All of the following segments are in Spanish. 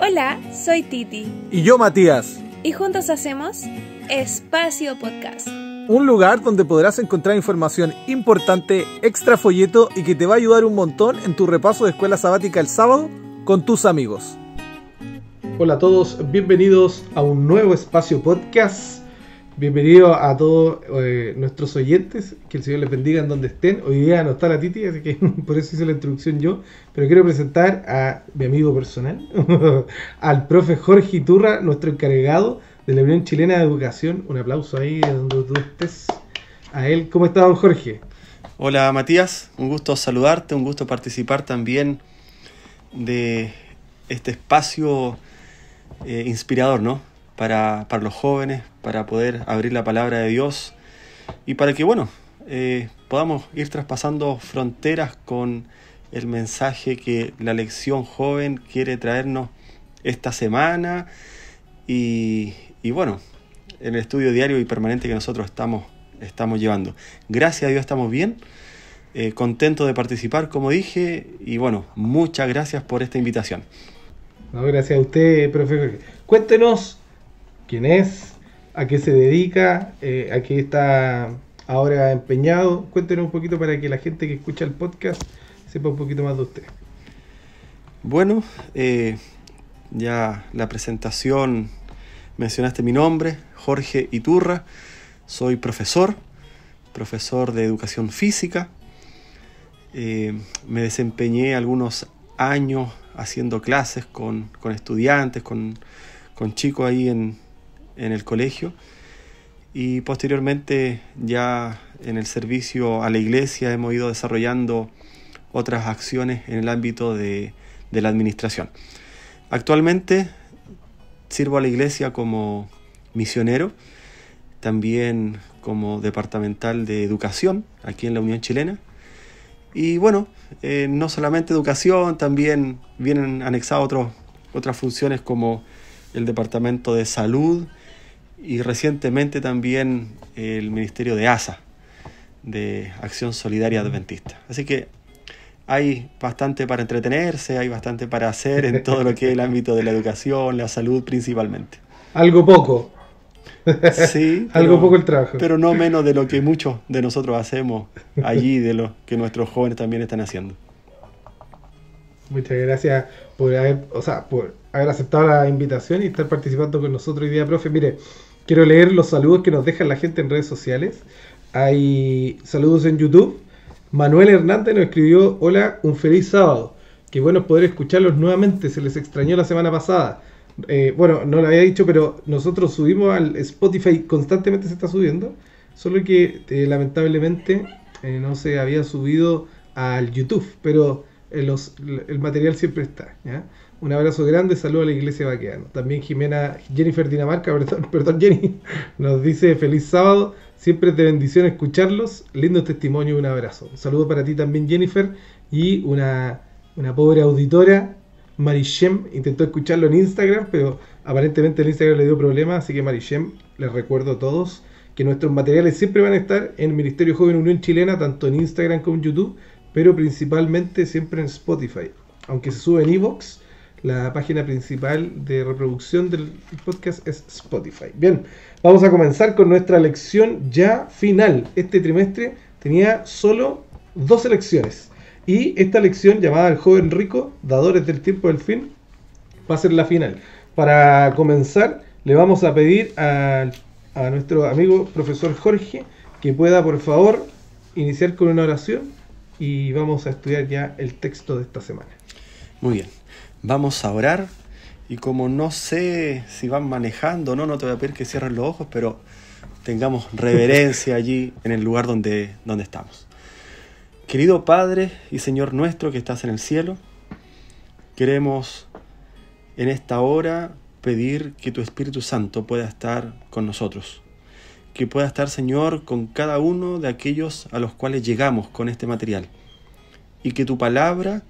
Hola, soy Titi. Y yo, Matías. Y juntos hacemos Espacio Podcast. Un lugar donde podrás encontrar información importante, extra folleto y que te va a ayudar un montón en tu repaso de escuela sabática el sábado con tus amigos. Hola a todos, bienvenidos a un nuevo Espacio Podcast. Bienvenido a todos nuestros oyentes, que el Señor les bendiga en donde estén. Hoy día no está la Titi, así que por eso hice la introducción yo, pero quiero presentar a mi amigo personal, al profe Jorge Iturra, nuestro encargado de la Unión Chilena de Educación. Un aplauso ahí de donde tú estés a él. ¿Cómo está, don Jorge? Hola, Matías, un gusto saludarte, un gusto participar también de este espacio inspirador, ¿no? Para los jóvenes, para poder abrir la palabra de Dios y para que, podamos ir traspasando fronteras con el mensaje que la lección joven quiere traernos esta semana y en el estudio diario y permanente que nosotros estamos llevando. Gracias a Dios estamos bien, contentos de participar, como dije, y muchas gracias por esta invitación. No, gracias a usted, profe Jorge. Cuéntenos quién es, a qué se dedica, a qué está ahora empeñado. Cuéntenos un poquito para que la gente que escucha el podcast sepa un poquito más de usted. Bueno, ya la presentación, mencionaste mi nombre, Jorge Iturra. Soy profesor de educación física. Me desempeñé algunos años haciendo clases con estudiantes, con chicos ahí en el colegio, y posteriormente ya en el servicio a la iglesia hemos ido desarrollando otras acciones en el ámbito de la administración. Actualmente sirvo a la iglesia como misionero, también como departamental de educación aquí en la Unión Chilena, y no solamente educación, también vienen anexadas otras funciones como el departamento de salud y recientemente también el ministerio de ASA, de Acción Solidaria Adventista. Así que hay bastante para entretenerse, hay bastante para hacer en todo lo que es el ámbito de la educación, la salud principalmente. Algo poco. Sí, algo poco el trabajo. Pero no menos de lo que muchos de nosotros hacemos allí, de lo que nuestros jóvenes también están haciendo. Muchas gracias por haber aceptado la invitación y estar participando con nosotros hoy día, profe. Mire, quiero leer los saludos que nos deja la gente en redes sociales. Hay saludos en YouTube. Manuel Hernández nos escribió: hola, un feliz sábado. Qué bueno poder escucharlos nuevamente, se les extrañó la semana pasada. No lo había dicho, pero nosotros subimos al Spotify, constantemente se está subiendo, solo que lamentablemente no se había subido al YouTube, pero el material siempre está, ¿ya? Un abrazo grande, saludo a la Iglesia Baqueano. También Jennifer Dinamarca, perdón Jenny, nos dice: feliz sábado, siempre es de bendición escucharlos, lindo testimonio y un abrazo. Un saludo para ti también, Jennifer. Y una pobre auditora, Marishem, intentó escucharlo en Instagram, pero aparentemente el Instagram le dio problemas, así que Marishem, les recuerdo a todos que nuestros materiales siempre van a estar en el Ministerio Joven Unión Chilena, tanto en Instagram como en YouTube, pero principalmente siempre en Spotify. Aunque se sube en iVoox, la página principal de reproducción del podcast es Spotify. Bien, vamos a comenzar con nuestra lección ya final. Este trimestre tenía solo 2 lecciones. Y esta lección, llamada El joven rico, dadores del tiempo del fin, va a ser la final. Para comenzar, le vamos a pedir a nuestro amigo profesor Jorge que pueda, por favor, iniciar con una oración y vamos a estudiar ya el texto de esta semana. Muy bien, vamos a orar, y como no sé si van manejando, no te voy a pedir que cierren los ojos, pero tengamos reverencia allí en el lugar donde estamos. Querido Padre y Señor nuestro que estás en el cielo, queremos en esta hora pedir que tu Espíritu Santo pueda estar con nosotros, que pueda estar, Señor, con cada uno de aquellos a los cuales llegamos con este material, y que tu palabra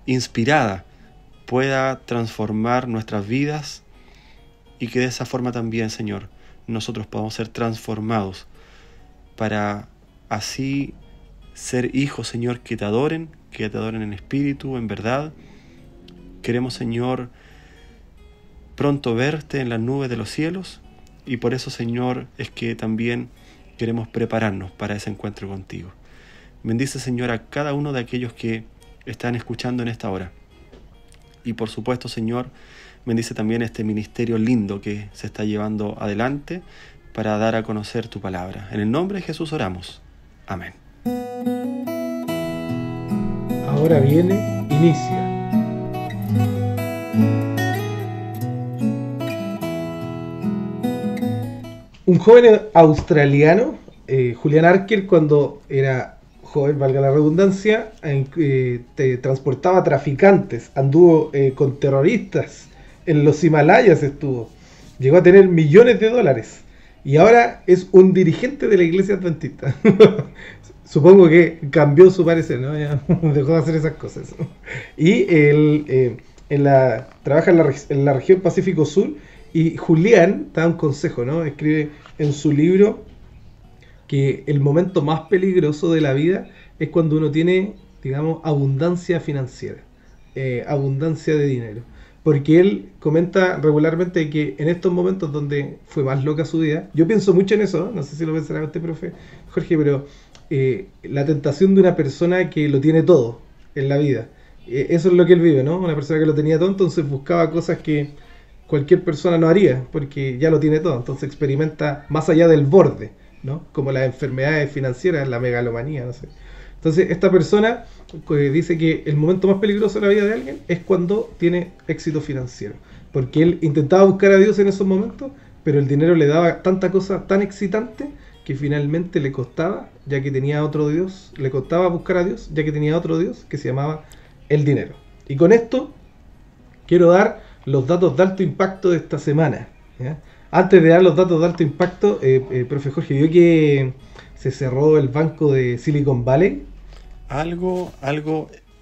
inspirada pueda transformar nuestras vidas, y que de esa forma también, Señor, nosotros podamos ser transformados para así ser hijos, Señor, que te adoren en espíritu, en verdad. Queremos, Señor, pronto verte en las nubes de los cielos, y por eso, Señor, es que también queremos prepararnos para ese encuentro contigo. Bendice, Señor, a cada uno de aquellos que están escuchando en esta hora. Y por supuesto, Señor, bendice también este ministerio lindo que se está llevando adelante para dar a conocer tu palabra. En el nombre de Jesús oramos. Amén. Ahora viene, inicia. Un joven australiano, Julian Archer, cuando era joven, valga la redundancia, transportaba traficantes, anduvo con terroristas, en los Himalayas estuvo, llegó a tener millones de dólares y ahora es un dirigente de la iglesia adventista. Supongo que cambió su parecer, ¿no? Ya dejó de hacer esas cosas. Y él trabaja en la región Pacífico Sur. Y Julián da un consejo, ¿no? Escribe en su libro que el momento más peligroso de la vida es cuando uno tiene, digamos, abundancia financiera, abundancia de dinero. Porque él comenta regularmente que en estos momentos donde fue más loca su vida, yo pienso mucho en eso, no sé si lo pensará usted, profe Jorge, pero la tentación de una persona que lo tiene todo en la vida, eso es lo que él vive, ¿no? Una persona que lo tenía todo, entonces buscaba cosas que cualquier persona no haría, porque ya lo tiene todo, entonces experimenta más allá del borde, ¿no? Como las enfermedades financieras, la megalomanía, no sé. Entonces esta persona dice que el momento más peligroso de la vida de alguien es cuando tiene éxito financiero, porque él intentaba buscar a Dios en esos momentos, pero el dinero le daba tanta cosa tan excitante que finalmente le costaba, ya que tenía otro Dios, le costaba buscar a Dios, ya que tenía otro Dios que se llamaba el dinero. Y con esto quiero dar los datos de alto impacto de esta semana, ¿ya? Antes de dar los datos de alto impacto, profe Jorge, ¿vio que se cerró el banco de Silicon Valley? Algo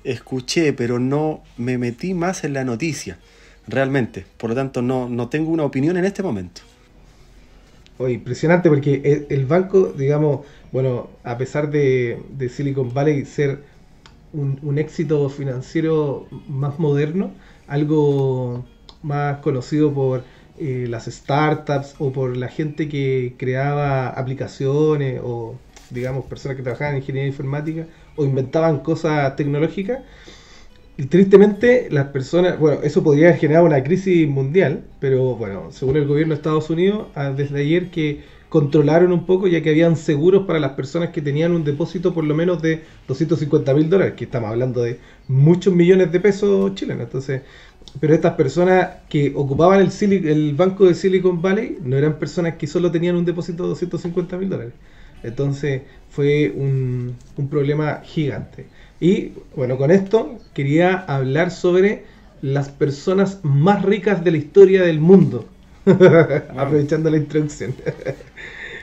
escuché, pero no me metí más en la noticia, realmente. Por lo tanto, no tengo una opinión en este momento. Oye, impresionante, porque el banco, digamos, bueno, a pesar de Silicon Valley ser un éxito financiero más moderno, algo más conocido por las startups o por la gente que creaba aplicaciones o, digamos, personas que trabajaban en ingeniería informática o inventaban cosas tecnológicas. Y tristemente las personas, bueno, eso podría generar una crisis mundial, pero bueno, según el gobierno de Estados Unidos, desde ayer que controlaron un poco, ya que habían seguros para las personas que tenían un depósito por lo menos de $250.000, que estamos hablando de muchos millones de pesos chilenos. Entonces, pero estas personas que ocupaban el banco de Silicon Valley no eran personas que solo tenían un depósito de $250.000. Entonces fue un problema gigante. Y bueno, con esto quería hablar sobre las personas más ricas de la historia del mundo. Aprovechando la introducción.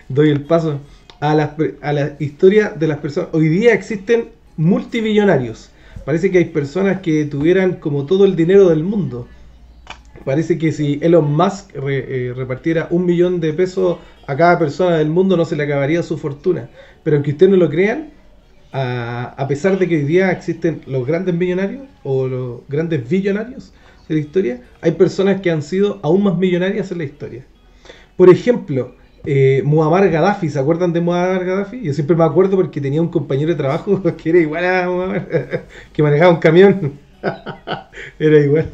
Doy el paso a la historia de las personas. Hoy día existen multimillonarios. Parece que hay personas que tuvieran como todo el dinero del mundo. Parece que si Elon Musk repartiera $1 millón de pesos a cada persona del mundo, no se le acabaría su fortuna. Pero aunque ustedes no lo crean, a pesar de que hoy día existen los grandes millonarios o los grandes billonarios de la historia, hay personas que han sido aún más millonarias en la historia. Por ejemplo, Muammar Gaddafi, ¿se acuerdan de Muammar Gaddafi? Yo siempre me acuerdo porque tenía un compañero de trabajo que era igual a Muammar, que manejaba un camión. Era igual.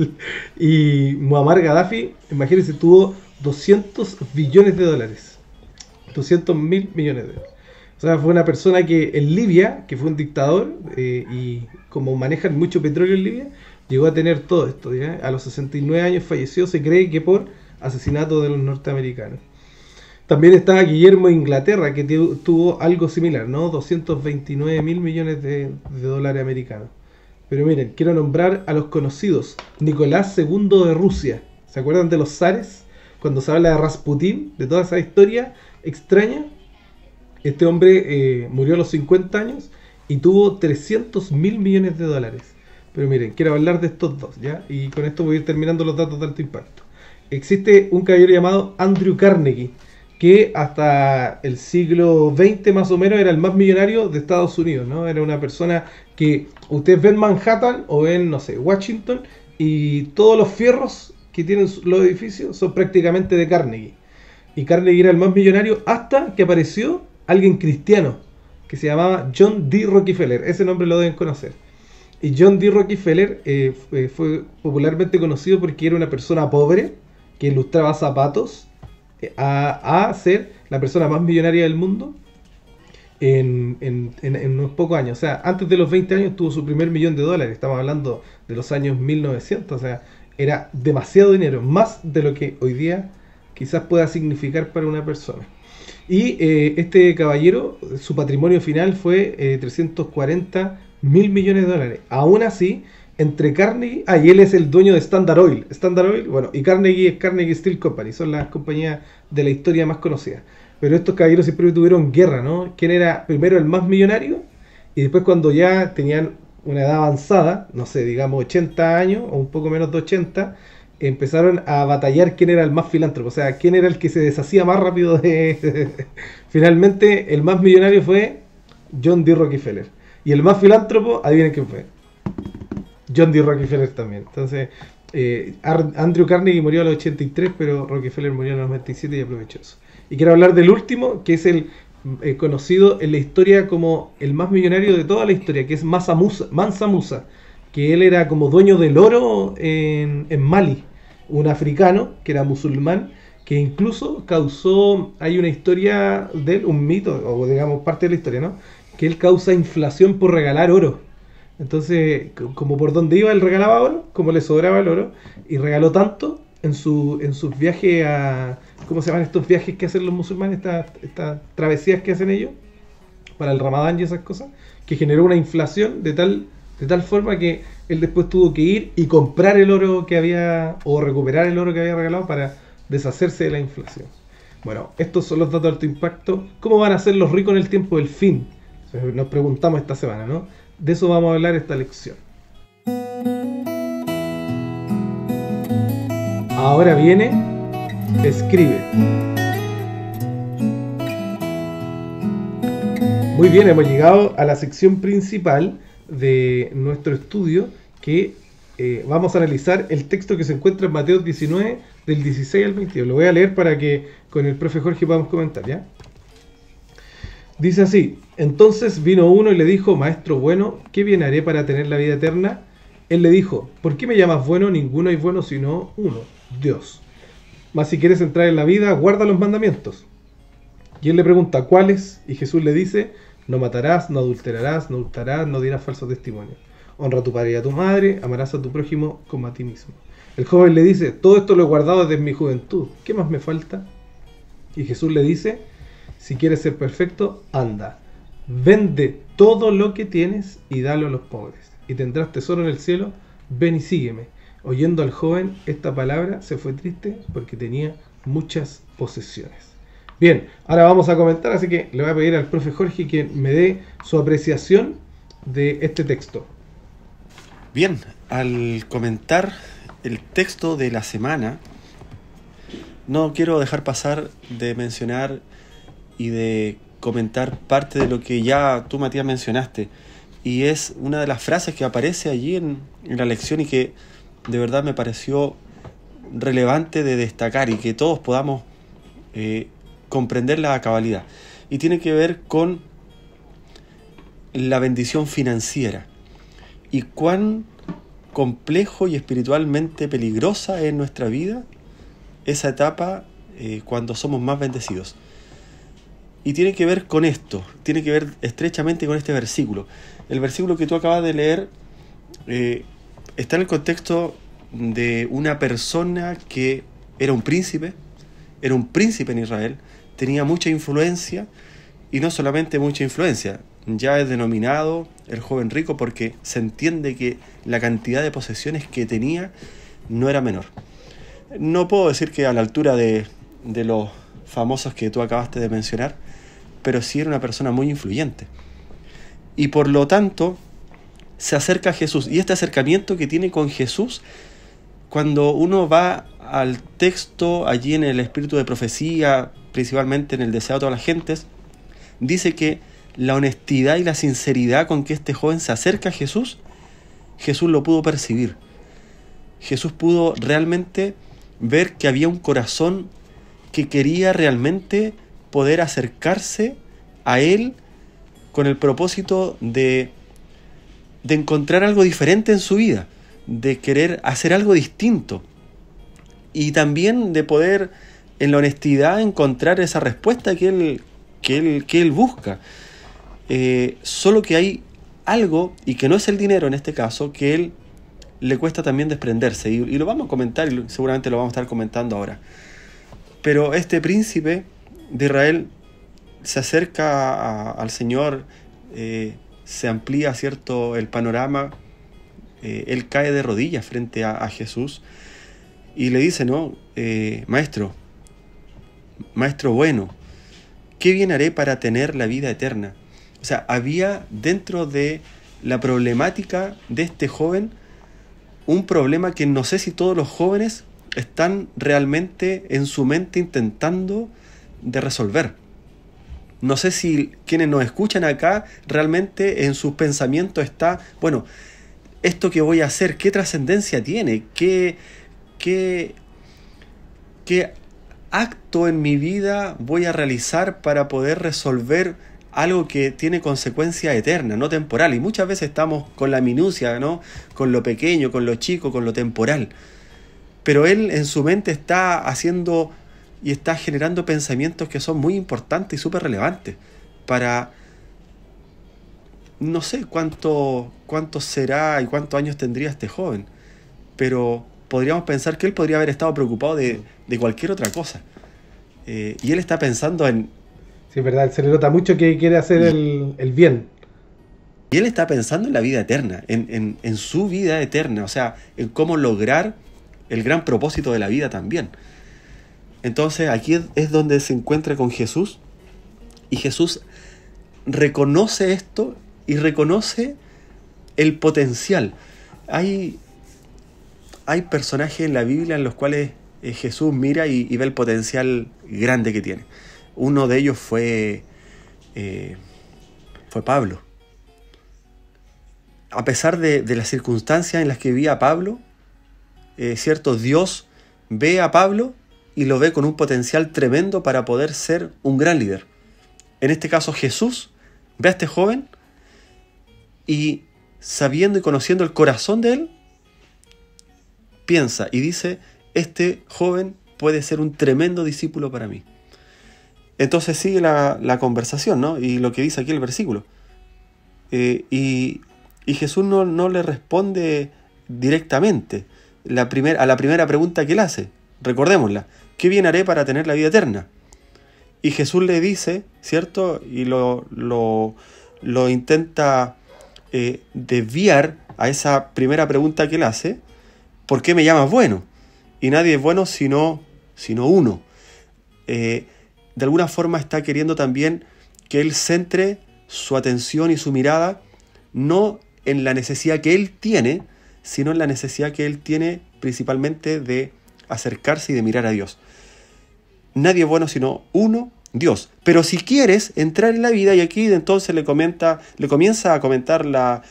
Y Muammar Gaddafi, imagínense, tuvo $200 billones. 200.000 millones de dólares. O sea, fue una persona que en Libia, que fue un dictador, y como manejan mucho petróleo en Libia, llegó a tener todo esto, ¿ya? A los 69 años falleció, se cree que por asesinato de los norteamericanos. También estaba Guillermo de Inglaterra, que tuvo algo similar, ¿no? 229.000 millones de dólares americanos. Pero miren, quiero nombrar a los conocidos. Nicolás II de Rusia. ¿Se acuerdan de los zares? Cuando se habla de Rasputín, de toda esa historia extraña. Este hombre murió a los 50 años y tuvo 300.000 millones de dólares. Pero miren, quiero hablar de estos dos, ¿ya? Y con esto voy a ir terminando los datos de alto impacto. Existe un caballero llamado Andrew Carnegie, que hasta el siglo XX más o menos era el más millonario de Estados Unidos, ¿no? Era una persona que ustedes ven Manhattan o ven, no sé, Washington, y todos los fierros que tienen los edificios son prácticamente de Carnegie. Y Carnegie era el más millonario hasta que apareció alguien cristiano que se llamaba John D. Rockefeller. Ese nombre lo deben conocer. Y John D. Rockefeller fue popularmente conocido porque era una persona pobre que ilustraba zapatos a ser la persona más millonaria del mundo en unos pocos años. O sea, antes de los 20 años tuvo su primer $1.000.000. Estamos hablando de los años 1900. O sea, era demasiado dinero, más de lo que hoy día quizás pueda significar para una persona. Y este caballero, su patrimonio final fue 340 mil millones de dólares. Aún así, entre Carnegie, y él es el dueño de Standard Oil. Standard Oil, bueno, y Carnegie es Carnegie Steel Company, son las compañías de la historia más conocidas. Pero estos caballeros siempre tuvieron guerra, ¿no? ¿Quién era primero el más millonario? Y después, cuando ya tenían una edad avanzada, no sé, digamos 80 años o un poco menos de 80, empezaron a batallar quién era el más filántropo, o sea, quién era el que se deshacía más rápido de... Finalmente, el más millonario fue John D. Rockefeller. Y el más filántropo, adivinen quién fue. John D. Rockefeller también. Entonces, Andrew Carnegie murió a los 83, pero Rockefeller murió a los 97 y aprovechó eso. Y quiero hablar del último, que es el conocido en la historia como el más millonario de toda la historia, que es Mansa Musa, que él era como dueño del oro en Mali, un africano que era musulmán, que incluso causó, hay una historia de él, un mito, o digamos parte de la historia, ¿no? Que él causa inflación por regalar oro. Entonces, como por donde iba él regalaba oro, como le sobraba el oro, y regaló tanto en sus viajes a... ¿Cómo se llaman estos viajes que hacen los musulmanes? Estas travesías que hacen ellos para el Ramadán y esas cosas, que generó una inflación de tal forma que él después tuvo que ir y comprar el oro que había, o recuperar el oro que había regalado para deshacerse de la inflación. Bueno, estos son los datos de alto impacto. ¿Cómo van a ser los ricos en el tiempo del fin? Nos preguntamos esta semana, ¿no? De eso vamos a hablar esta lección. Ahora viene, escribe. Muy bien, hemos llegado a la sección principal de nuestro estudio, que vamos a analizar el texto que se encuentra en Mateo 19, del 16 al 22. Lo voy a leer para que con el profe Jorge podamos comentar, ¿ya? Dice así: entonces vino uno y le dijo: maestro bueno, ¿qué bien haré para tener la vida eterna? Él le dijo: ¿por qué me llamas bueno? Ninguno es bueno sino uno, Dios. Mas si quieres entrar en la vida, guarda los mandamientos. Y él le pregunta: ¿cuáles? Y Jesús le dice: no matarás, no adulterarás, no hurtarás, no dirás falso testimonio. Honra a tu padre y a tu madre, amarás a tu prójimo como a ti mismo. El joven le dice: todo esto lo he guardado desde mi juventud, ¿qué más me falta? Y Jesús le dice: si quieres ser perfecto, anda, vende todo lo que tienes y dalo a los pobres, y tendrás tesoro en el cielo, ven y sígueme. Oyendo al joven esta palabra, se fue triste porque tenía muchas posesiones. Bien, ahora vamos a comentar, así que le voy a pedir al profe Jorge que me dé su apreciación de este texto. Bien, al comentar el texto de la semana, no quiero dejar pasar de mencionar y de comentar parte de lo que ya tú, Matías, mencionaste, y es una de las frases que aparece allí en la lección y que de verdad me pareció relevante de destacar y que todos podamos comprenderla a cabalidad, y tiene que ver con la bendición financiera y cuán complejo y espiritualmente peligrosa es en nuestra vida esa etapa cuando somos más bendecidos. Y tiene que ver con esto, tiene que ver estrechamente con este versículo. El versículo que tú acabas de leer está en el contexto de una persona que era un príncipe en Israel, tenía mucha influencia, y no solamente mucha influencia, ya es denominado el joven rico porque se entiende que la cantidad de posesiones que tenía no era menor. No puedo decir que a la altura de los famosos que tú acabaste de mencionar, pero sí era una persona muy influyente. Y por lo tanto, se acerca a Jesús. Y este acercamiento que tiene con Jesús, cuando uno va al texto allí en el espíritu de profecía, principalmente en el deseo de todas las gentes, dice que la honestidad y la sinceridad con que este joven se acerca a Jesús, Jesús lo pudo percibir. Jesús pudo realmente ver que había un corazón que quería realmente poder acercarse a Él con el propósito de encontrar algo diferente en su vida, de querer hacer algo distinto y también de poder en la honestidad encontrar esa respuesta que él busca. Solo que hay algo, y que no es el dinero en este caso, que él le cuesta también desprenderse, y lo vamos a comentar, y seguramente lo vamos a estar comentando ahora. Pero este príncipe de Israel se acerca al Señor, se amplía, ¿cierto?, el panorama, él cae de rodillas frente a Jesús y le dice, ¿no? Maestro bueno, ¿qué bien haré para tener la vida eterna? O sea, había dentro de la problemática de este joven un problema que no sé si todos los jóvenes están realmente en su mente intentando de resolver. No sé si quienes nos escuchan acá realmente en sus pensamientos está, bueno, esto que voy a hacer, ¿qué trascendencia tiene? ¿Qué acto en mi vida voy a realizar para poder resolver algo que tiene consecuencia eterna, no temporal? Y muchas veces estamos con la minucia, ¿no? Con lo pequeño, con lo chico, con lo temporal. Pero él en su mente está haciendo y está generando pensamientos que son muy importantes y súper relevantes para, no sé cuánto será y cuántos años tendría este joven, pero podríamos pensar que él podría haber estado preocupado de cualquier otra cosa. Y él está pensando en... Sí, es verdad, se le nota mucho que quiere hacer el bien. Y él está pensando en la vida eterna, en su vida eterna, o sea, en cómo lograr el gran propósito de la vida también. Entonces aquí es donde se encuentra con Jesús, y Jesús reconoce esto y reconoce el potencial. Hay personajes en la Biblia en los cuales Jesús mira y ve el potencial grande que tiene. Uno de ellos fue Pablo. A pesar de las circunstancias en las que vivía Pablo, ¿cierto? Dios ve a Pablo y lo ve con un potencial tremendo para poder ser un gran líder. En este caso Jesús ve a este joven y, sabiendo y conociendo el corazón de él, piensa y dice, este joven puede ser un tremendo discípulo para mí. Entonces sigue la conversación, ¿no? Y lo que dice aquí el versículo. Y Jesús no le responde directamente a la primera pregunta que él hace. Recordémosla. ¿Qué bien haré para tener la vida eterna? Y Jesús le dice, ¿cierto? Y lo intenta desviar a esa primera pregunta que él hace. ¿Por qué me llamas bueno? Y nadie es bueno sino uno. De alguna forma está queriendo también que él centre su atención y su mirada no en la necesidad que él tiene, sino en la necesidad que él tiene principalmente de acercarse y de mirar a Dios. Nadie es bueno sino uno, Dios. Pero si quieres entrar en la vida, y aquí entonces le comienza a comentar la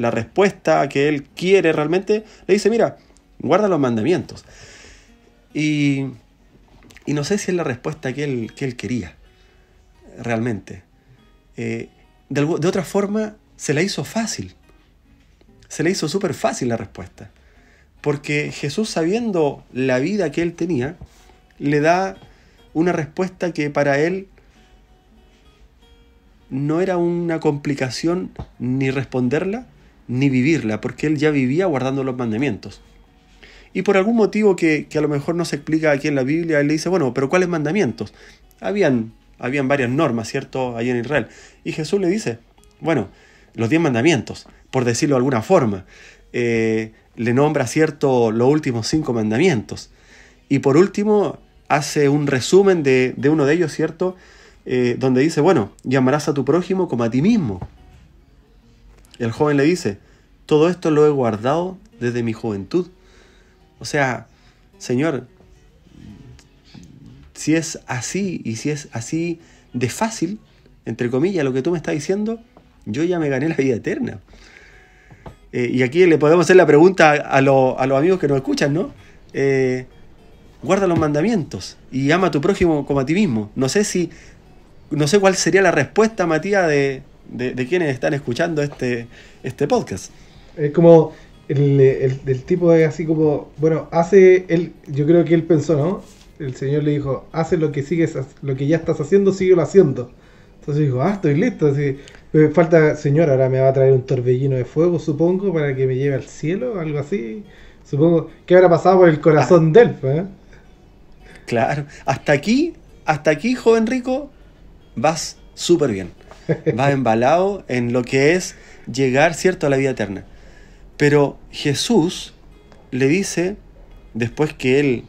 respuesta que él quiere realmente, le dice, mira, guarda los mandamientos. Y no sé si es la respuesta que él quería realmente. De otra forma, se la hizo fácil. Se le hizo súper fácil la respuesta. Porque Jesús, sabiendo la vida que él tenía, le da una respuesta que para él no era una complicación ni responderla ni vivirla, porque él ya vivía guardando los mandamientos. Y por algún motivo que a lo mejor no se explica aquí en la Biblia, él le dice, bueno, pero ¿cuáles mandamientos? Habían varias normas, ¿cierto?, ahí en Israel. Y Jesús le dice, bueno, los 10 mandamientos, por decirlo de alguna forma. Le nombra, ¿cierto?, los últimos 5 mandamientos. Y por último, hace un resumen de uno de ellos, ¿cierto?, donde dice, bueno, y amarás a tu prójimo como a ti mismo. El joven le dice, todo esto lo he guardado desde mi juventud. O sea, Señor, si es así, y si es así de fácil, entre comillas, lo que tú me estás diciendo, yo ya me gané la vida eterna. Y aquí le podemos hacer la pregunta a los amigos que nos escuchan, ¿no? guarda los mandamientos y ama a tu prójimo como a ti mismo. No sé cuál sería la respuesta, Matías, de quienes están escuchando este podcast. Es como el tipo es así como, bueno, yo creo que él pensó, ¿no? El Señor le dijo, hace lo que ya estás haciendo, síguelo haciendo. Entonces dijo, estoy listo. Así, falta, Señor, ahora me va a traer un torbellino de fuego, supongo, para que me lleve al cielo, algo así. Supongo que habrá pasado por el corazón de él, ¿eh? Claro, hasta aquí, joven rico, vas súper bien. Vas embalado en lo que es llegar, cierto, a la vida eterna. Pero Jesús le dice, después que él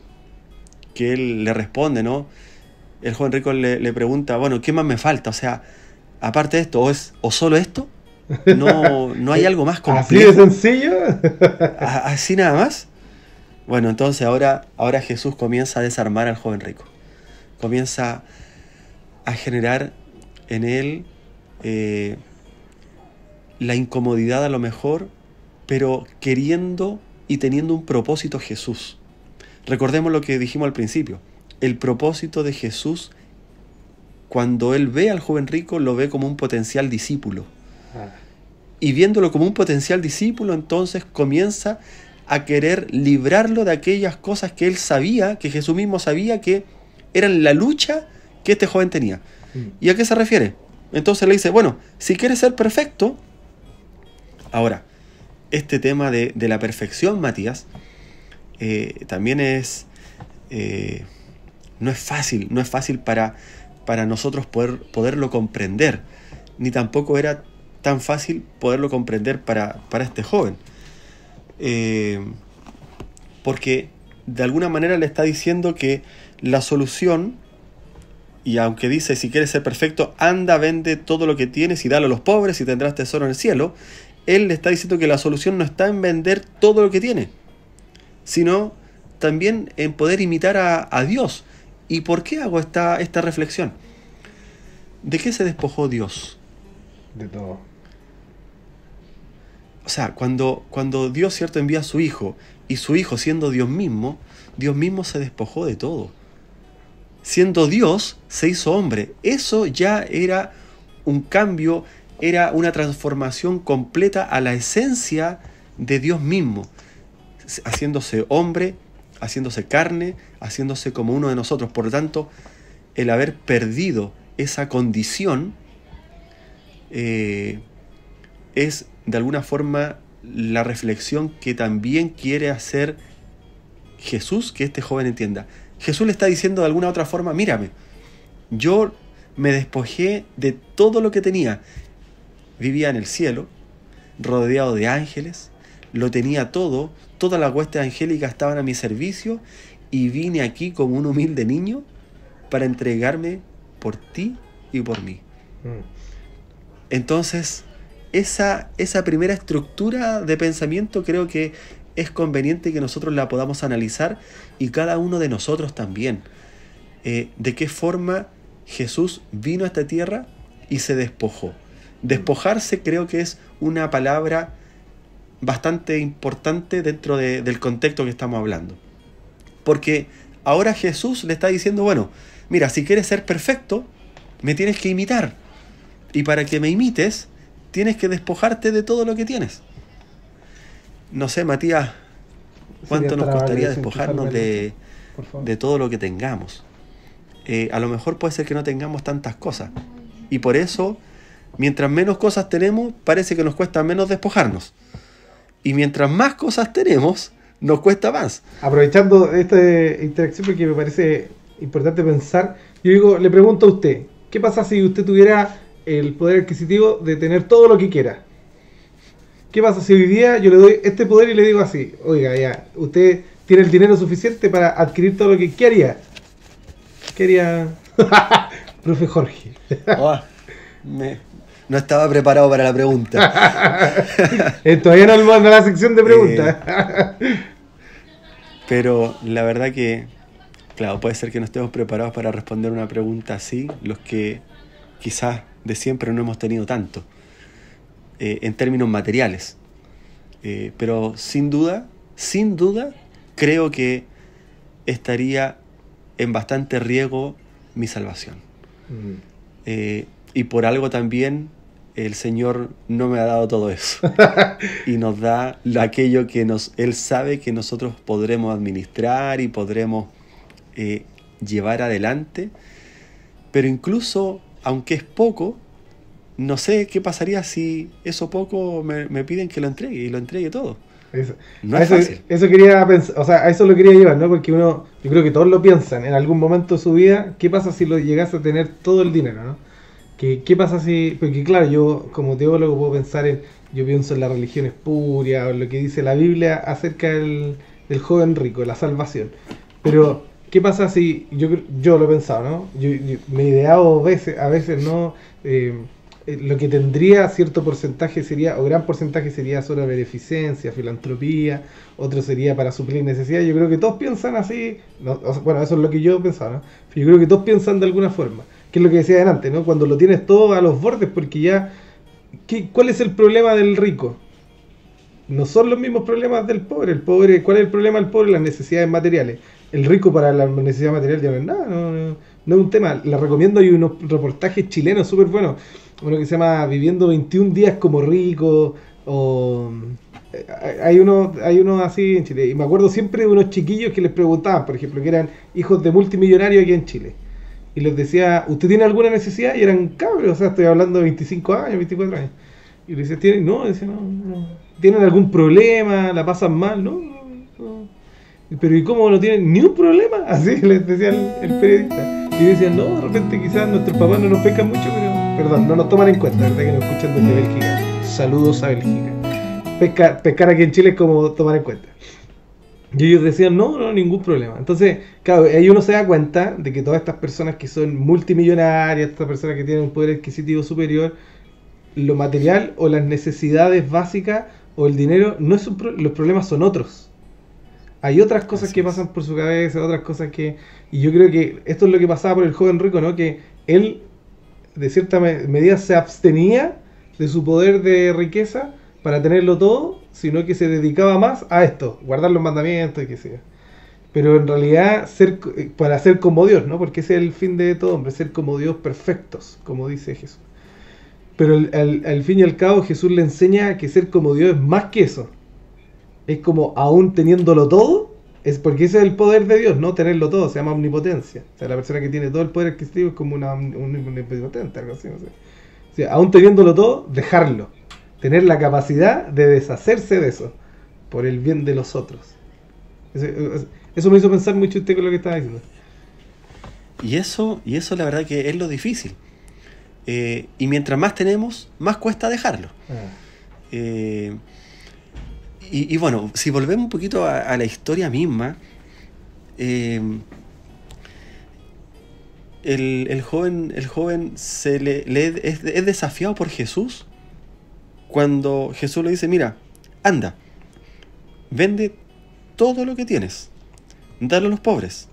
le responde, ¿no? El joven rico le pregunta, bueno, ¿qué más me falta? O sea, aparte de esto, ¿o solo esto? ¿No hay algo más complejo? ¿Así de sencillo? ¿Así nada más? Bueno, entonces ahora Jesús comienza a desarmar al joven rico. Comienza a generar en él la incomodidad a lo mejor, pero queriendo y teniendo un propósito Jesús. Recordemos lo que dijimos al principio. El propósito de Jesús, cuando él ve al joven rico, lo ve como un potencial discípulo. Y viéndolo como un potencial discípulo, entonces comienza a querer librarlo de aquellas cosas que él sabía, que Jesús mismo sabía que eran la lucha que este joven tenía. ¿Y a qué se refiere? Entonces le dice, bueno, si quieres ser perfecto... Ahora, este tema de la perfección, Matías, también no es fácil para nosotros poderlo comprender, ni tampoco era tan fácil poderlo comprender para este joven. Porque de alguna manera le está diciendo que la solución, y aunque dice, si quieres ser perfecto, anda, vende todo lo que tienes y dalo a los pobres y tendrás tesoro en el cielo, él le está diciendo que la solución no está en vender todo lo que tiene, sino también en poder imitar a Dios. ¿Y por qué hago esta reflexión? ¿De qué se despojó Dios? De todo. O sea, cuando Dios, cierto, envía a su Hijo, y su Hijo siendo Dios mismo se despojó de todo. Siendo Dios, se hizo hombre. Eso ya era un cambio, era una transformación completa a la esencia de Dios mismo. Haciéndose hombre, haciéndose carne, haciéndose como uno de nosotros. Por lo tanto, el haber perdido esa condición es de alguna forma la reflexión que también quiere hacer Jesús, que este joven entienda. Jesús le está diciendo de alguna otra forma, mírame, yo me despojé de todo lo que tenía. Vivía en el cielo, rodeado de ángeles, lo tenía todo, todas las huestes angélicas estaban a mi servicio y vine aquí como un humilde niño para entregarme por ti y por mí. Entonces, esa primera estructura de pensamiento creo que es conveniente que nosotros la podamos analizar y cada uno de nosotros también. ¿De qué forma Jesús vino a esta tierra y se despojó? Despojarse creo que es una palabra bastante importante dentro del contexto que estamos hablando. Porque ahora Jesús le está diciendo, bueno, mira, si quieres ser perfecto, me tienes que imitar. Y para que me imites, tienes que despojarte de todo lo que tienes. No sé, Matías, ¿cuánto nos costaría despojarnos de todo lo que tengamos? A lo mejor puede ser que no tengamos tantas cosas. Y por eso, mientras menos cosas tenemos, parece que nos cuesta menos despojarnos. Y mientras más cosas tenemos, nos cuesta más. Aprovechando esta interacción, porque me parece importante pensar, le pregunto a usted, ¿qué pasa si usted tuviera el poder adquisitivo de tener todo lo que quiera? ¿Qué pasa si hoy día yo le doy este poder y le digo así, oiga, ya, usted tiene el dinero suficiente para adquirir todo lo que quería? Profe Jorge. No estaba preparado para la pregunta. Todavía no mando la sección de preguntas. Pero la verdad que, claro, puede ser que no estemos preparados para responder una pregunta así, los que quizás de siempre no hemos tenido tanto, en términos materiales. Pero sin duda, creo que estaría en bastante riesgo mi salvación. Y por algo también el Señor no me ha dado todo eso. Y nos da aquello que Él sabe que nosotros podremos administrar y podremos llevar adelante. Pero incluso, aunque es poco, no sé qué pasaría si eso poco me piden que lo entregue y lo entregue todo. No es fácil. Eso quería pensar, o sea, a eso lo quería llevar, ¿no? Porque yo creo que todos lo piensan en algún momento de su vida. ¿Qué pasa si lo llegas a tener todo el dinero, ¿no? ¿Qué pasa si...? Porque claro, yo como teólogo puedo pensar yo pienso en la religión espuria, o en lo que dice la Biblia acerca del joven rico, la salvación. Pero, ¿qué pasa si... Yo lo he pensado, ¿no? Me he ideado a veces, ¿no? Lo que tendría cierto porcentaje sería, o gran porcentaje sería sobre beneficencia, filantropía, otro sería para suplir necesidades. Yo creo que todos piensan así, no, bueno, eso es lo que yo pensaba, ¿no? Yo creo que todos piensan de alguna forma, que es lo que decía antes, ¿no? Cuando lo tienes todo a los bordes, porque ya, ¿cuál es el problema del rico? No son los mismos problemas del pobre. ¿Cuál es el problema del pobre? Las necesidades materiales. El rico para la necesidad material ya no es nada, no es un tema. Les recomiendo, hay unos reportajes chilenos súper buenos. Uno que se llama Viviendo 21 días como rico, o hay uno así en Chile. Y me acuerdo siempre de unos chiquillos que les preguntaban, por ejemplo, que eran hijos de multimillonarios aquí en Chile. Y les decía, ¿usted tiene alguna necesidad? Y eran cabros, o sea, estoy hablando de 25 años, 24 años. Y les decía, no. ¿Tienen algún problema? ¿La pasan mal? No. Pero ¿y cómo no tienen ni un problema? Así les decía el periodista. Y decían, no, de repente quizás nuestros papás no nos pescan mucho, pero... Perdón, no nos toman en cuenta, ¿verdad? Que nos escuchan desde Bélgica. Saludos a Bélgica. Pescar aquí en Chile es como tomar en cuenta. Y ellos decían, no, ningún problema. Entonces, claro, ahí uno se da cuenta de que todas estas personas que son multimillonarias, estas personas que tienen un poder adquisitivo superior, lo material o las necesidades básicas o el dinero, no es los problemas son otros. Hay otras cosas que pasan por su cabeza, otras cosas que... Y yo creo que esto es lo que pasaba por el joven rico, ¿no? Que él, de cierta medida, se abstenía de su poder de riqueza para tenerlo todo, sino que se dedicaba más a esto, guardar los mandamientos y qué sé yo. Pero en realidad, para ser como Dios, ¿no? Porque ese es el fin de todo hombre, ser como Dios perfectos, como dice Jesús. Pero al fin y al cabo Jesús le enseña que ser como Dios es más que eso. Es como, aún teniéndolo todo, es porque ese es el poder de Dios, no tenerlo todo, se llama omnipotencia. O sea, la persona que tiene todo el poder adquisitivo es como un omnipotente, algo así, no sé. O sea, aún teniéndolo todo, dejarlo. Tener la capacidad de deshacerse de eso, por el bien de los otros. Eso me hizo pensar mucho usted con lo que estaba diciendo. Y eso la verdad que es lo difícil. Y mientras más tenemos, más cuesta dejarlo. Y bueno, si volvemos un poquito a la historia misma, el joven es desafiado por Jesús cuando Jesús le dice, mira, anda, vende todo lo que tienes, dalo a los pobres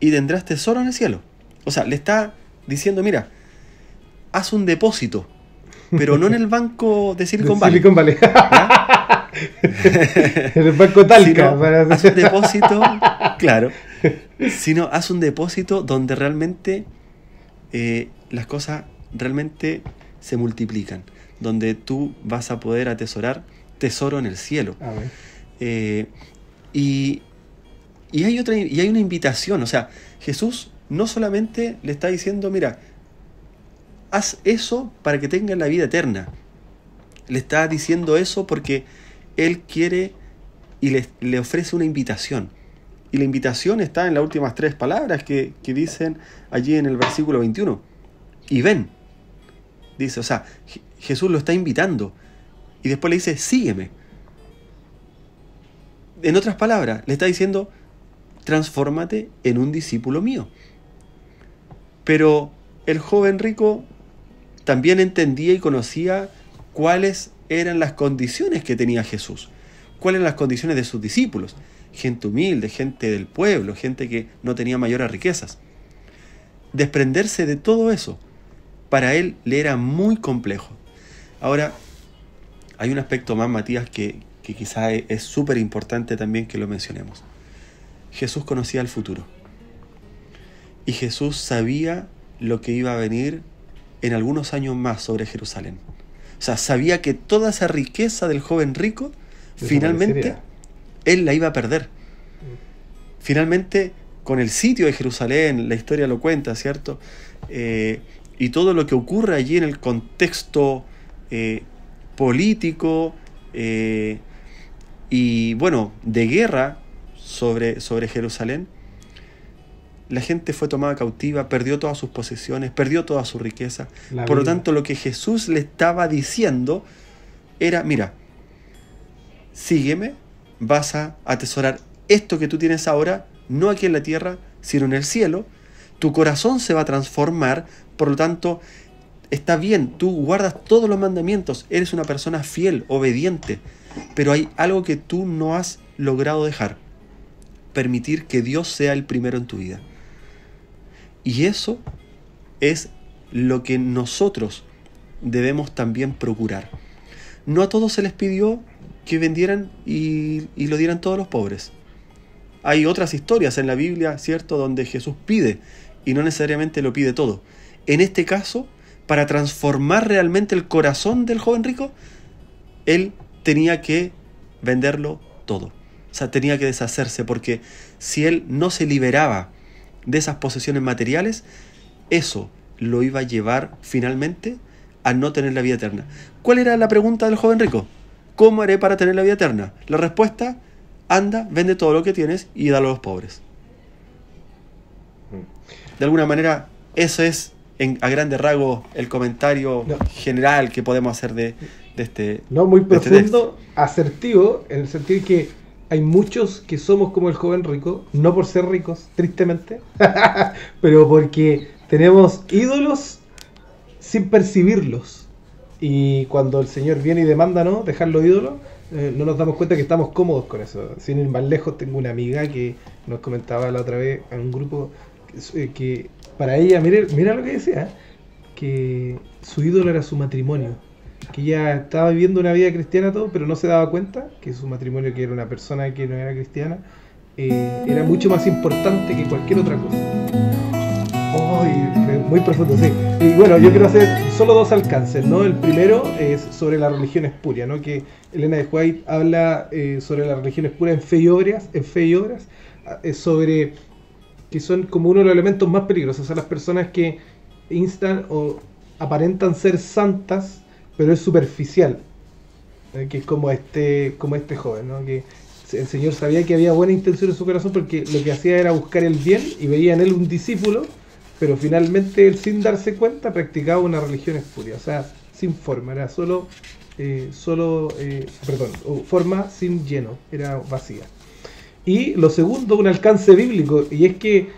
y tendrás tesoro en el cielo. O sea, le está diciendo, mira, haz un depósito, pero no en el banco de Silicon Valley. Silicon Valley. En el banco Talca. Haz un depósito, claro, sino haz un depósito donde realmente las cosas realmente se multiplican, donde tú vas a poder atesorar tesoro en el cielo. Y hay una invitación, o sea, Jesús no solamente le está diciendo, mira, haz eso para que tengas la vida eterna. Le está diciendo eso porque Él quiere y le ofrece una invitación. Y la invitación está en las últimas 3 palabras que dicen allí en el versículo 21. Y ven. Dice, o sea, Jesús lo está invitando. Y después le dice, sígueme. En otras palabras, le está diciendo, transfórmate en un discípulo mío. Pero el joven rico también entendía y conocía cuáles eran las condiciones que tenía Jesús, cuáles eran las condiciones de sus discípulos, gente humilde, gente del pueblo, gente que no tenía mayores riquezas. Desprenderse de todo eso, para él le era muy complejo. Ahora, hay un aspecto más, Matías, que quizá es súper importante también que lo mencionemos. Jesús conocía el futuro. Y Jesús sabía lo que iba a venir en algunos años más sobre Jerusalén. O sea, sabía que toda esa riqueza del joven rico, finalmente, él la iba a perder. Finalmente, con el sitio de Jerusalén, la historia lo cuenta, ¿cierto? Y todo lo que ocurre allí en el contexto político y, bueno, de guerra sobre Jerusalén, la gente fue tomada cautiva, perdió todas sus posesiones, perdió toda su riqueza. Por lo tanto, lo que Jesús le estaba diciendo era, mira, sígueme, vas a atesorar esto que tú tienes ahora, no aquí en la tierra, sino en el cielo. Tu corazón se va a transformar, por lo tanto, está bien, tú guardas todos los mandamientos, eres una persona fiel, obediente, pero hay algo que tú no has logrado dejar: permitir que Dios sea el primero en tu vida. Y eso es lo que nosotros debemos también procurar. No a todos se les pidió que vendieran y lo dieran todos los pobres. Hay otras historias en la Biblia, ¿cierto?, donde Jesús pide y no necesariamente lo pide todo. En este caso, para transformar realmente el corazón del joven rico, él tenía que venderlo todo. O sea, tenía que deshacerse, porque si él no se liberaba de esas posesiones materiales, eso lo iba a llevar finalmente a no tener la vida eterna. ¿Cuál era la pregunta del joven rico? ¿Cómo haré para tener la vida eterna? La respuesta: anda, vende todo lo que tienes y dalo a los pobres. De alguna manera, eso es, a grandes rasgos, el comentario general que podemos hacer de este. No, muy profundo, este asertivo, en el sentido de que hay muchos que somos como el joven rico, no por ser ricos, tristemente, pero porque tenemos ídolos sin percibirlos. Y cuando el Señor viene y demanda, ¿no?, dejar los ídolos, no nos damos cuenta que estamos cómodos con eso. Sin ir más lejos, tengo una amiga que nos comentaba la otra vez en un grupo que para ella, mira lo que decía, que su ídolo era su matrimonio, que ella estaba viviendo una vida cristiana todo, pero no se daba cuenta que su matrimonio, que era una persona que no era cristiana, era mucho más importante que cualquier otra cosa. Muy profundo, sí. Y bueno, yo quiero hacer solo dos alcances, ¿no? El primero es sobre la religión espuria, ¿no? Que Elena de White habla sobre la religión espuria en Fe y Obras, sobre que son como uno de los elementos más peligrosos. O sea, las personas que instan o aparentan ser santas, pero es superficial, que es como este joven, ¿no? Que el Señor sabía que había buena intención en su corazón, porque lo que hacía era buscar el bien y veía en él un discípulo, pero finalmente él, sin darse cuenta, practicaba una religión espuria, o sea, sin forma, era forma sin lleno, era vacía. Y lo segundo, un alcance bíblico, y es que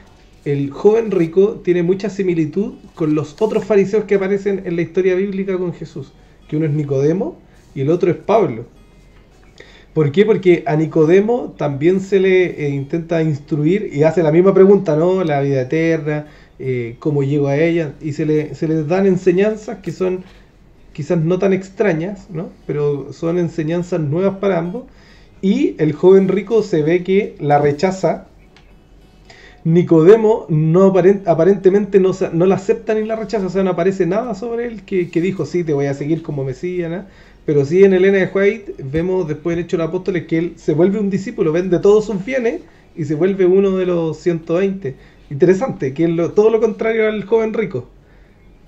el joven rico tiene mucha similitud con los otros fariseos que aparecen en la historia bíblica con Jesús, que uno es Nicodemo y el otro es Pablo. ¿Por qué? Porque a Nicodemo también se le intenta instruir y hace la misma pregunta, ¿no? La vida eterna, cómo llego a ella, y se les dan enseñanzas que son quizás no tan extrañas, ¿no?, pero son enseñanzas nuevas para ambos, y el joven rico se ve que la rechaza. Nicodemo aparentemente no la acepta ni la rechaza, o sea, no aparece nada sobre él que dijo, sí, te voy a seguir como Mesías, ¿no? Pero sí, en Elena de White vemos después en Hechos de los Apóstoles que él se vuelve un discípulo, vende todos sus bienes y se vuelve uno de los 120. Interesante, que es todo lo contrario al joven rico.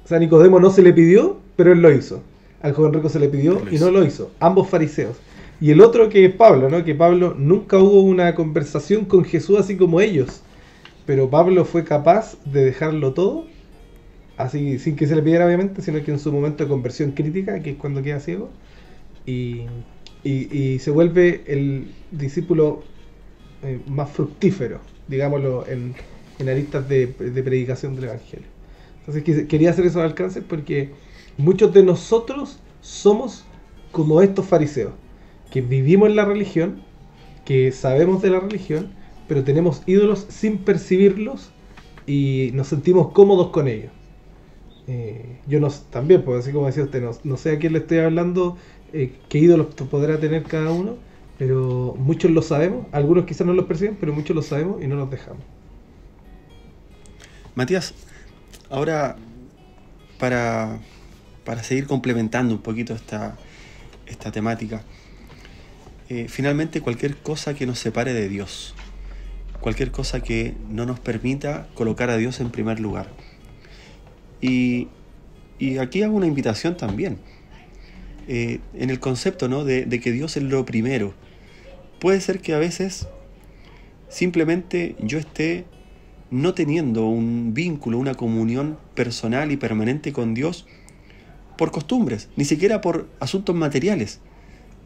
O sea, Nicodemo no se le pidió, pero él lo hizo. Al joven rico se le pidió y no lo hizo. Ambos fariseos. Y el otro, que es Pablo, ¿no? Que Pablo nunca hubo una conversación con Jesús así como ellos. Pero Pablo fue capaz de dejarlo todo, así sin que se le pidiera obviamente, sino que en su momento de conversión crítica, que es cuando queda ciego, y se vuelve el discípulo más fructífero, digámoslo, en aristas de predicación del Evangelio. Entonces quería hacer esos alcances porque muchos de nosotros somos como estos fariseos, que vivimos en la religión, que sabemos de la religión, pero tenemos ídolos sin percibirlos y nos sentimos cómodos con ellos. Yo también, pues así como decía usted, no sé a quién le estoy hablando, qué ídolos podrá tener cada uno, Pero muchos lo sabemos, algunos quizás no lo perciben, pero muchos lo sabemos y no nos dejamos. Matías, ahora para seguir complementando un poquito esta temática, finalmente cualquier cosa que nos separe de Dios, cualquier cosa que no nos permita colocar a Dios en primer lugar. Y aquí hago una invitación también, en el concepto, ¿no?, de que Dios es lo primero. Puede ser que a veces simplemente yo esté no teniendo un vínculo, una comunión personal y permanente con Dios por costumbres, ni siquiera por asuntos materiales.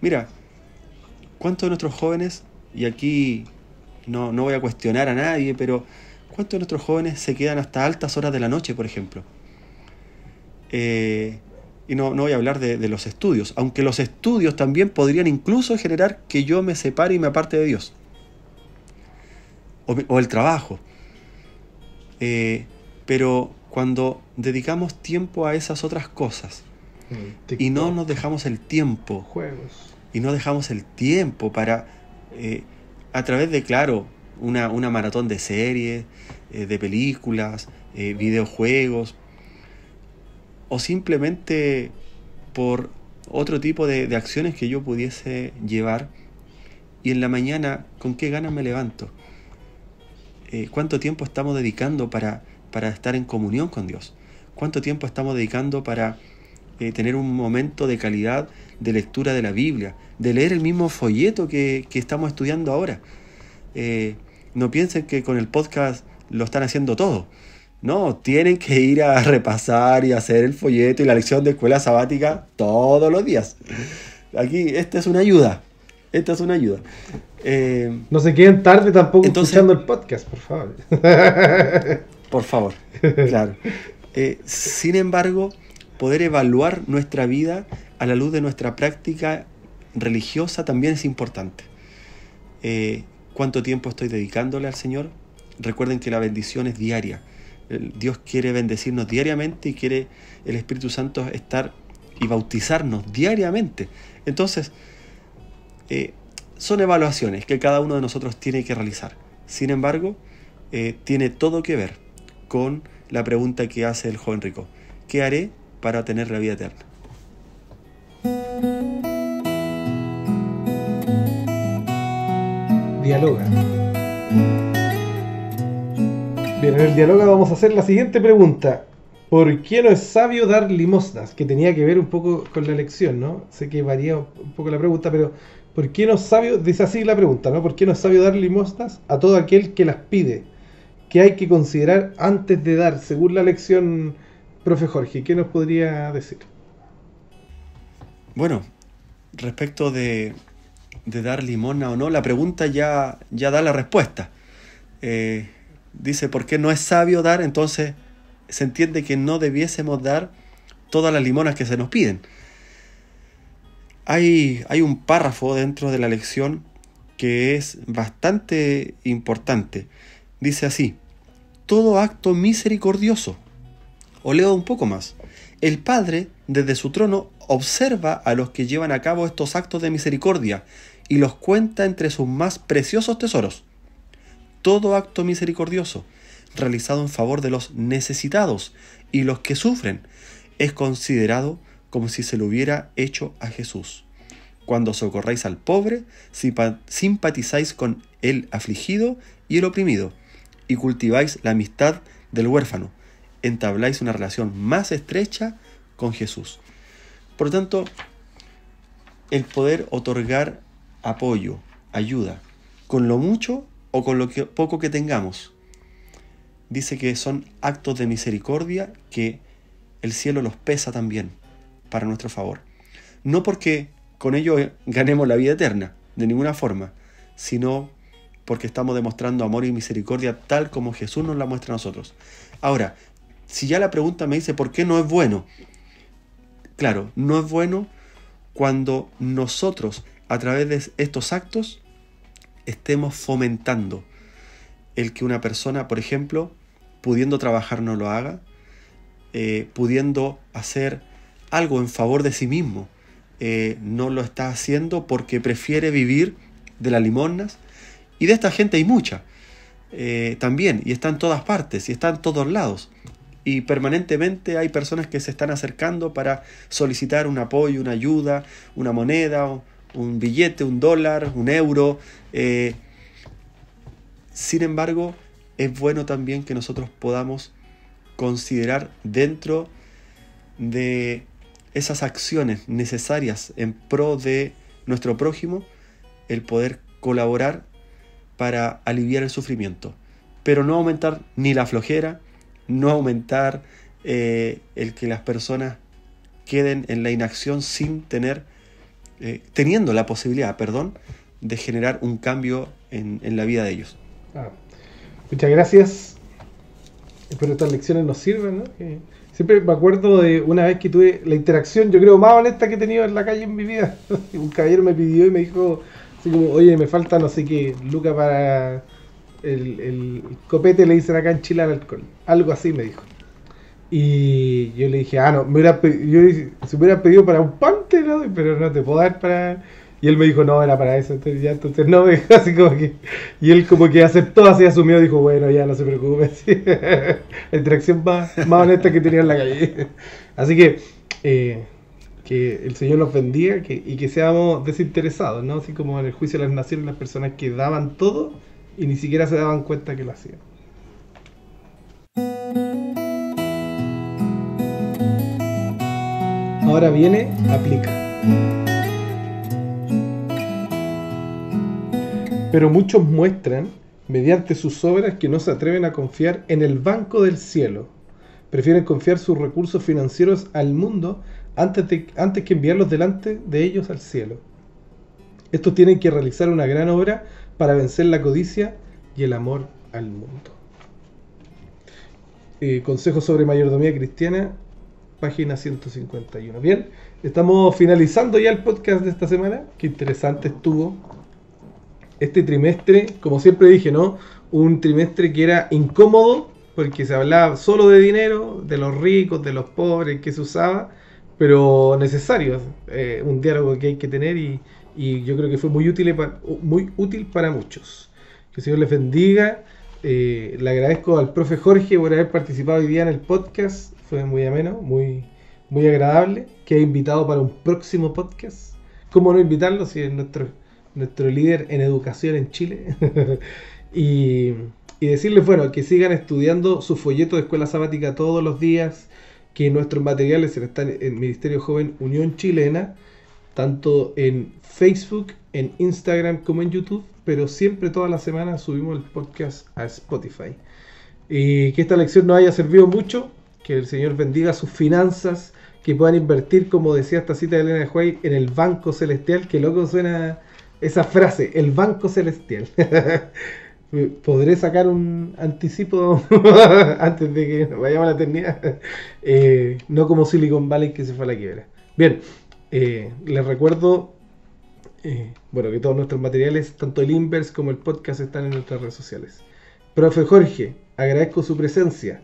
Mira, ¿cuántos de nuestros jóvenes, y aquí no voy a cuestionar a nadie, pero ¿cuántos de nuestros jóvenes se quedan hasta altas horas de la noche, por ejemplo? Y no voy a hablar de los estudios, aunque los estudios también podrían incluso generar que yo me separe y me aparte de Dios. O el trabajo. Pero cuando dedicamos tiempo a esas otras cosas y no nos dejamos el tiempo, juegos, y no dejamos el tiempo para, a través de, claro, una maratón de series, de películas, videojuegos, o simplemente por otro tipo de acciones que yo pudiese llevar, y en la mañana, ¿con qué ganas me levanto? ¿Cuánto tiempo estamos dedicando para estar en comunión con Dios? ¿Cuánto tiempo estamos dedicando para tener un momento de calidad de lectura de la Biblia, de leer el mismo folleto que estamos estudiando ahora? No piensen que con el podcast lo están haciendo todo. No, tienen que ir a repasar y hacer el folleto y la lección de escuela sabática todos los días. Aquí, esta es una ayuda. No se queden tarde tampoco entonces, escuchando el podcast, por favor. Por favor, claro. Sin embargo, poder evaluar nuestra vida a la luz de nuestra práctica religiosa también es importante. ¿Cuánto tiempo estoy dedicándole al Señor? Recuerden que la bendición es diaria. Dios quiere bendecirnos diariamente y quiere el Espíritu Santo estar y bautizarnos diariamente. Entonces, son evaluaciones que cada uno de nosotros tiene que realizar. Sin embargo, tiene todo que ver con la pregunta que hace el joven rico: ¿qué haré para tener la vida eterna? Dialoga. Bien, en el diálogo vamos a hacer la siguiente pregunta. ¿Por qué no es sabio dar limosnas? Que tenía que ver un poco con la lección, ¿no? Sé que varía un poco la pregunta, pero ¿por qué no es sabio? Dice así la pregunta, ¿no? ¿Por qué no es sabio dar limosnas a todo aquel que las pide? ¿Qué hay que considerar antes de dar, según la lección, profe Jorge? ¿Qué nos podría decir? Bueno, respecto de dar limosna o no, la pregunta ya da la respuesta. Dice, ¿por qué no es sabio dar? Entonces se entiende que no debiésemos dar todas las limonas que se nos piden. Hay un párrafo dentro de la lección que es bastante importante. Dice así: todo acto misericordioso. O leo un poco más: el Padre, desde su trono, observa a los que llevan a cabo estos actos de misericordia y los cuenta entre sus más preciosos tesoros. Todo acto misericordioso, realizado en favor de los necesitados y los que sufren, es considerado como si se lo hubiera hecho a Jesús. Cuando socorréis al pobre, simpatizáis con el afligido y el oprimido, y cultiváis la amistad del huérfano, entabláis una relación más estrecha con Jesús. Por lo tanto, el poder otorgar apoyo, ayuda, con lo mucho o con lo poco que tengamos, dice que son actos de misericordia que el cielo los pesa también para nuestro favor. No porque con ello ganemos la vida eterna, de ninguna forma, sino porque estamos demostrando amor y misericordia tal como Jesús nos la muestra a nosotros. Ahora, si ya la pregunta me dice ¿por qué no es bueno? Claro, no es bueno cuando nosotros, a través de estos actos, estemos fomentando el que una persona, por ejemplo, pudiendo trabajar no lo haga, pudiendo hacer algo en favor de sí mismo, no lo está haciendo porque prefiere vivir de las limosnas. Y de esta gente hay mucha también, y está en todas partes, y está en todos lados. Y permanentemente hay personas que se están acercando para solicitar un apoyo, una ayuda, una moneda, un billete, un dólar, un euro. Sin embargo, es bueno también que nosotros podamos considerar dentro de esas acciones necesarias en pro de nuestro prójimo, el poder colaborar para aliviar el sufrimiento, pero no aumentar ni la flojera, no aumentar el que las personas queden en la inacción sin teniendo la posibilidad, de generar un cambio en la vida de ellos. Muchas gracias. Espero estas lecciones nos sirvan, ¿no? Siempre me acuerdo de una vez que tuve la interacción, yo creo, más honesta que he tenido en la calle en mi vida. Un caballero me pidió y me dijo así como, oye, me falta no sé qué, lucas para el copete, le dicen acá en Chile al alcohol. Algo así me dijo. Y yo le dije, no, si me hubiera pedido para un pan, ¿no? Pero no te puedo dar para... Y él me dijo, no, era para eso. Entonces no, me dijo así como que... Y él como que aceptó, así asumió, dijo, bueno, ya no se preocupe. ¿Sí? La interacción más honesta que tenía en la calle. Así que el Señor nos bendiga y que seamos desinteresados, ¿no? Así como en el juicio de las naciones, las personas que daban todo y ni siquiera se daban cuenta que lo hacían. Ahora viene, aplica. Pero muchos muestran, mediante sus obras, que no se atreven a confiar en el banco del cielo. Prefieren confiar sus recursos financieros al mundo antes que enviarlos delante de ellos al cielo. Estos tienen que realizar una gran obra para vencer la codicia y el amor al mundo. Consejo sobre mayordomía cristiana, página 151. Bien, estamos finalizando ya el podcast de esta semana. Qué interesante estuvo este trimestre, como siempre dije, ¿no? Un trimestre que era incómodo porque se hablaba solo de dinero, de los ricos, de los pobres, que se usaba, pero necesario, un diálogo que hay que tener y yo creo que fue muy útil para muchos. Que el Señor les bendiga. Le agradezco al profe Jorge por haber participado hoy día en el podcast, fue muy ameno, muy, muy agradable, que ha invitado para un próximo podcast. ¿Cómo no invitarlo si es nuestro líder en educación en Chile? y decirles, bueno, que sigan estudiando su folleto de escuela sabática todos los días, que nuestros materiales están en Ministerio Joven Unión Chilena, tanto en Facebook, en Instagram como en YouTube, pero siempre toda la semana subimos el podcast a Spotify. Y que esta lección nos haya servido mucho, que el Señor bendiga sus finanzas, que puedan invertir, como decía esta cita de Elena de White, en el Banco Celestial. Que loco suena esa frase, el Banco Celestial. ¿Podré sacar un anticipo antes de que vayamos a la eternidad? No como Silicon Valley, que se fue a la quiebra. Bien, les recuerdo que todos nuestros materiales, tanto el Inverse como el podcast, están en nuestras redes sociales. Profe Jorge, agradezco su presencia.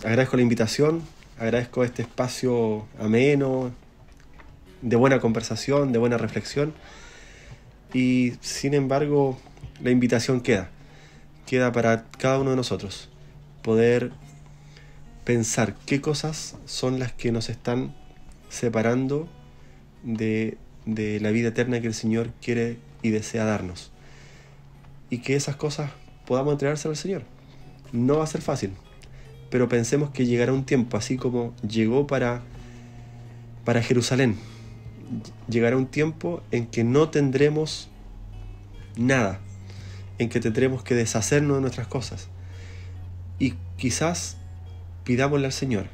Agradezco la invitación, agradezco este espacio ameno, de buena conversación, de buena reflexión. Y sin embargo, la invitación queda para cada uno de nosotros, poder pensar qué cosas son las que nos están separando de la vida eterna que el Señor quiere y desea darnos, y que esas cosas podamos entregárselas al Señor. No va a ser fácil, pero pensemos que llegará un tiempo, así como llegó para Jerusalén, llegará un tiempo en que no tendremos nada, en que tendremos que deshacernos de nuestras cosas, y quizás pidámosle al Señor,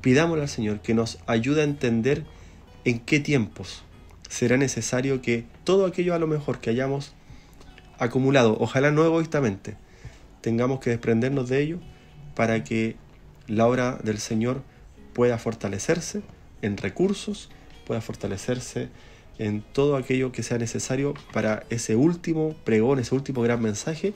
pidámosle al Señor que nos ayude a entender en qué tiempos será necesario que todo aquello a lo mejor que hayamos acumulado, ojalá no egoístamente, tengamos que desprendernos de ello para que la obra del Señor pueda fortalecerse en recursos, pueda fortalecerse en todo aquello que sea necesario para ese último pregón, ese último gran mensaje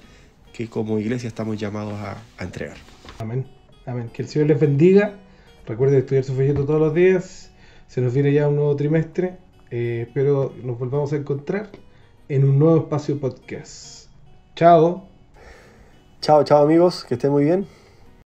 que como iglesia estamos llamados a entregar. Amén, amén. Que el Señor les bendiga. Recuerden estudiar su folleto todos los días. Se nos viene ya un nuevo trimestre. Espero nos volvamos a encontrar. en un nuevo espacio podcast. Chao. Chao, chao amigos, que estén muy bien.